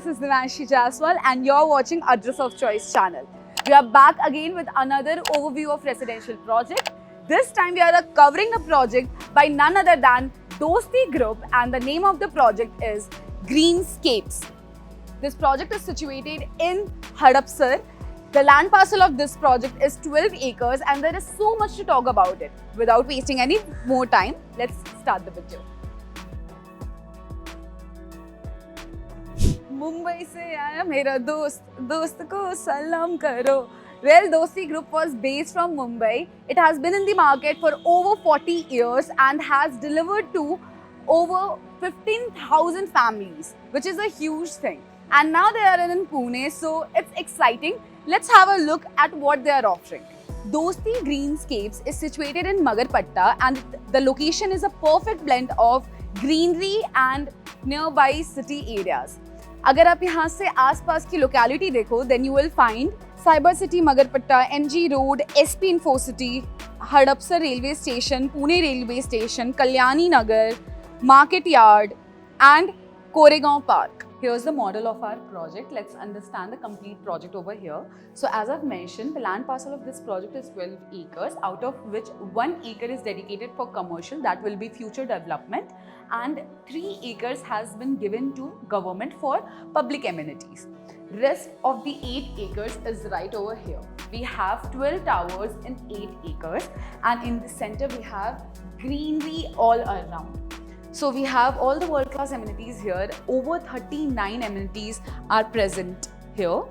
is Devanshi Jaswal and you're watching Address of Choice channel. We are back again with another overview of residential project. This time we are covering a project by none other than Dosti Group, and the name of the project is Greenscapes. This project is situated in Hadapsar. The land parcel of this project is 12 acres and there is so much to talk about it. Without wasting any more time, let's start the video. Mumbai se aaya mera dost, dost ko salam karo. Well, Dosti Group was based from Mumbai. It has been in the market for over 40 years and has delivered to over 15,000 families, which is a huge thing. And now they are in Pune, so it's exciting. Let's have a look at what they are offering. Dosti Greenscapes is situated in Magarpatta and the location is a perfect blend of greenery and nearby city areas. अगर आप यहाँ से आसपास की locality देखो, then you will find Cyber City Magarpatta, MG Road, SP Info City, Hadapsar Railway Station, Pune Railway Station, Kalyani Nagar, Market Yard and Koregaon Park. Here's the model of our project. Let's understand the complete project over here. So as I've mentioned, the land parcel of this project is 12 acres, out of which 1 acre is dedicated for commercial, that will be future development, and 3 acres has been given to government for public amenities. Rest of the 8 acres is right over here. We have 12 towers in 8 acres and in the center we have greenery all around. So we have all the world-class amenities here. Over 39 amenities are present here.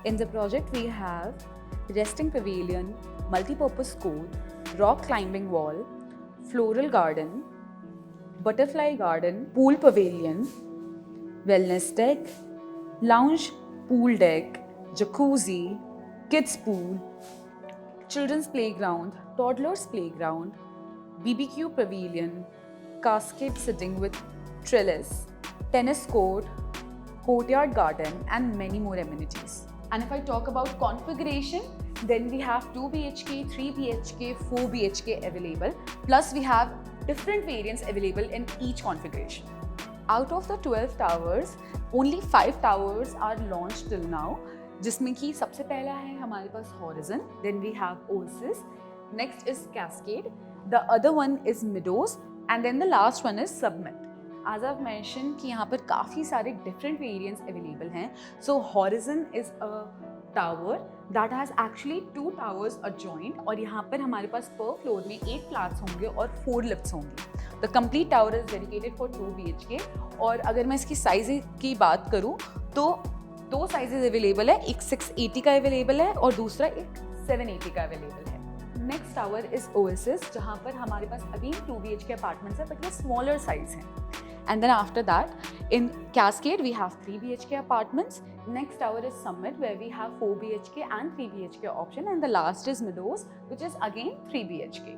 In the project we have resting pavilion, multi-purpose court, rock climbing wall, floral garden, butterfly garden, pool pavilion, wellness deck, lounge pool deck, jacuzzi, kids pool, children's playground, toddlers playground, BBQ pavilion, cascade sitting with trellis, tennis court, courtyard garden and many more amenities. And if I talk about configuration, then we have 2 BHK, 3 BHK, 4 BHK available. Plus we have different variants available in each configuration. Out of the 12 towers, only 5 towers are launched till now. जिसमें कि सबसे पहला है हमारे पास Horizon, then we have Oasis, next is Cascade, the other one is Meadows, and then the last one is Summit. As I've mentioned कि यहाँ पर काफ़ी सारे different variants available हैं. So Horizon is a tower that has actually 2 towers adjoined और यहाँ पर हमारे पास per floor में 8 flats होंगे और 4 lifts होंगे. The complete tower is dedicated for 2 BHK और अगर मैं इसकी size की बात करूँ तो 2 sizes available है, एक 680 का available है और दूसरा एक 780 का available है. Next tower is Oasis, जहाँ पर हमारे पास again 2 BHK apartments है, but ये smaller size हैं. And then after that, in Cascade we have 3 BHK apartments. Next tower is Summit, where we have 4 BHK and 3 BHK option, and the last is Meadows, which is again 3 BHK.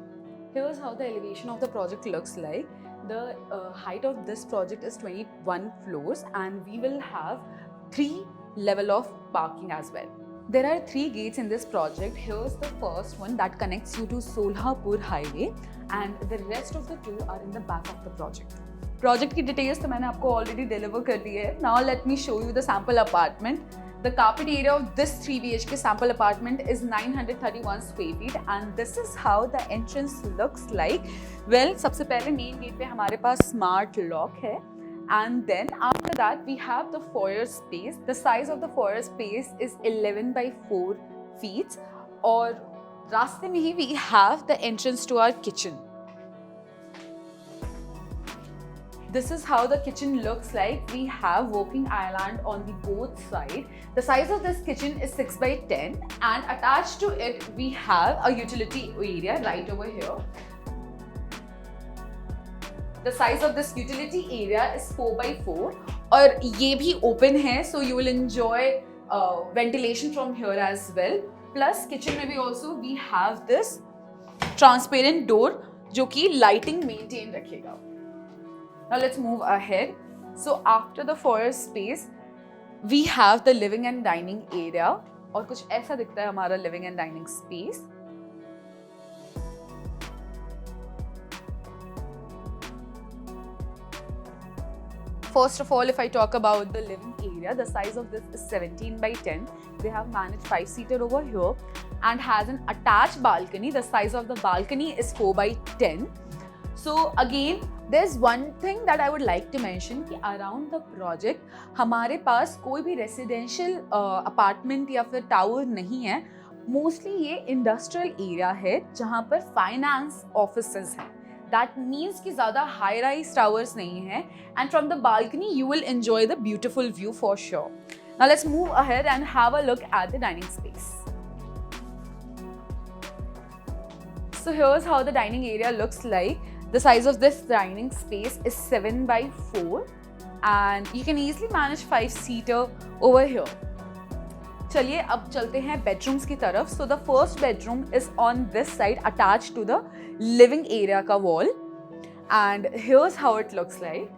Here's how the elevation of the project looks like. The height of this project is 21 floors, and we will have 3 level of parking as well. There are 3 gates in this project. Here's the first one that connects you to Solhapur Highway and the rest of the 2 are in the back of the project. Project की details तो मैंने आपको already deliver कर दी है. Now let me show you the sample apartment. The carpet area of this 3 BHK sample apartment is 931 square feet and this is how the entrance looks like. Well, सबसे पहले main gate पे हमारे पास smart lock है. And then after that we have the foyer space. The size of the foyer space is 11 by 4 feet और रास्ते में ही we have the entrance to our kitchen. This is how the kitchen looks like. We have working island on the both sides. The size of this kitchen is 6 by 10 and attached to it we have a utility area right over here. The size of this utility area is 4 by 4 और ये भी open है, so you will enjoy ventilation from here as well. Plus kitchen में भी also we have this transparent door जो कि lighting maintain रखेगा. Now let's move ahead. So after the foyer space, we have the living and dining area और कुछ ऐसा दिखता है हमारा living and dining space. First of all, if I talk about the living area, the size of this is 17 by 10. They have managed 5-seater over here and has an attached balcony. The size of the balcony is 4 by 10. So again, there's one thing that I would like to mention कि around the project हमारे पास कोई भी residential apartment या फिर tower नहीं है. Mostly ये industrial area है जहाँ पर finance offices हैं. That means कि ज़्यादा high-rise towers नहीं हैं. And from the balcony you will enjoy the beautiful view for sure. Now let's move ahead and have a look at the dining space. So here's how the dining area looks like. The size of this dining space is 7 by 4 and you can easily manage 5-seater over here. चलिए अब चलते हैं bedrooms की तरफ. So the first bedroom is on this side attached to the living area का wall and here's how it looks like.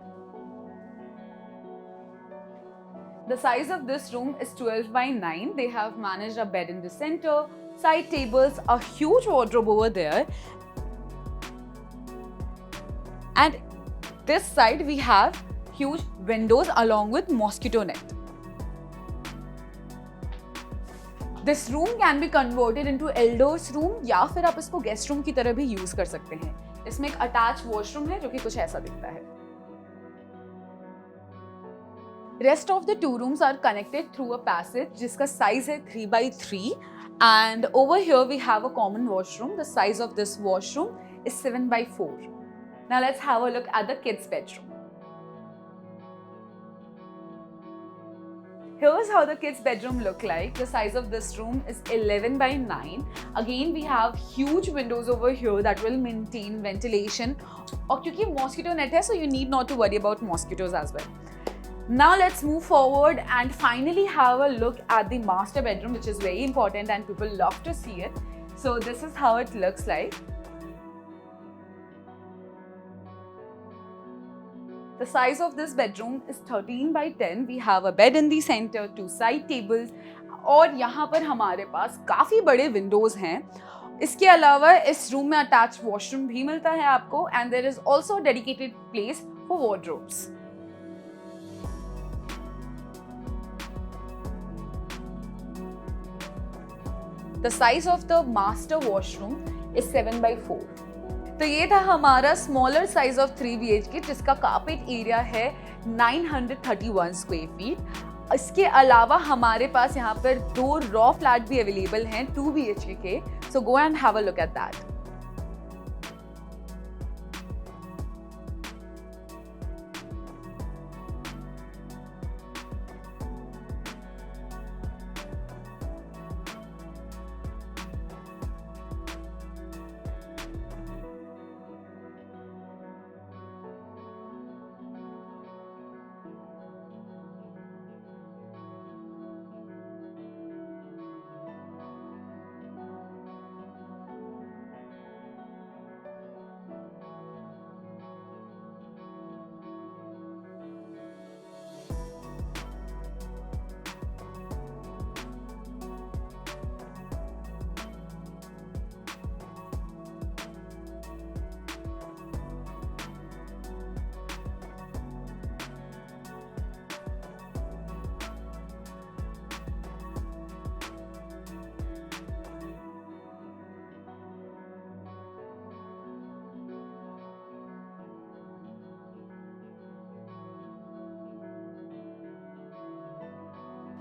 The size of this room is 12 by 9. They have managed a bed in the center, side tables, a huge wardrobe over there. And this side we have huge windows along with mosquito net. This room can be converted into elders room या फिर आप इसको guest room की तरह भी use कर सकते हैं. इसमें एक attached washroom है जो कि कुछ ऐसा दिखता है. Rest of the 2 rooms are connected through a passage जिसका size है 3 by 3 and over here we have a common washroom. The size of this washroom is 7 by 4. Now let's have a look at the kids' bedroom. Here's how the kids' bedroom look like. The size of this room is 11 by 9. Again, we have huge windows over here that will maintain ventilation. और क्योंकि mosquito net है, so you need not to worry about mosquitoes as well. Now let's move forward and finally have a look at the master bedroom, which is very important and people love to see it. So this is how it looks like. The size of this bedroom is 13 by 10. We have a bed in the center, 2 side tables और यहाँ पर हमारे पास काफ़ी बड़े windows हैं. इसके अलावा इस room में attached washroom भी मिलता है आपको and there is also a dedicated place for wardrobes. The size of the master washroom is 7 by 4. तो ये था हमारा स्मॉलर साइज ऑफ 3 BHK जिसका कारपेट एरिया है 931 स्क्वायर फीट. इसके अलावा हमारे पास यहाँ पर 2 रॉ फ्लैट भी अवेलेबल हैं 2 BHK के. So go and have a look at that.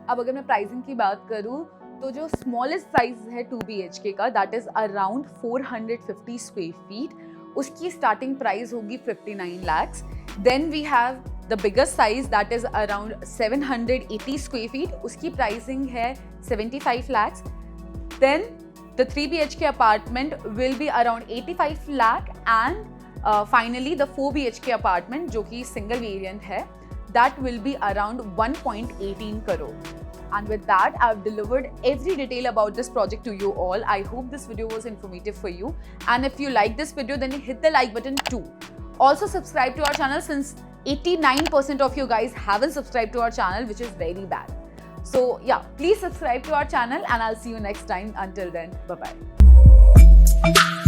अब अगर मैं प्राइसिंग की बात करूँ तो जो स्मॉलेस्ट साइज है 2 BHK का that is around 450 square feet. उसकी स्टार्टिंग प्राइस होगी 59 lakhs. Then we have the biggest size that is around 780 square feet. उसकी प्राइसिंग है 75 lakhs. Then the 3 BHK apartment will be around 85 lakh and finally the 4 BHK apartment जो कि single variant है that will be around 1.18 crore. And with that, I've delivered every detail about this project to you all. I hope this video was informative for you. And if you like this video, then hit the like button too. Also subscribe to our channel since 89% of you guys haven't subscribed to our channel, which is very bad. So yeah, please subscribe to our channel and I'll see you next time. Until then, bye-bye.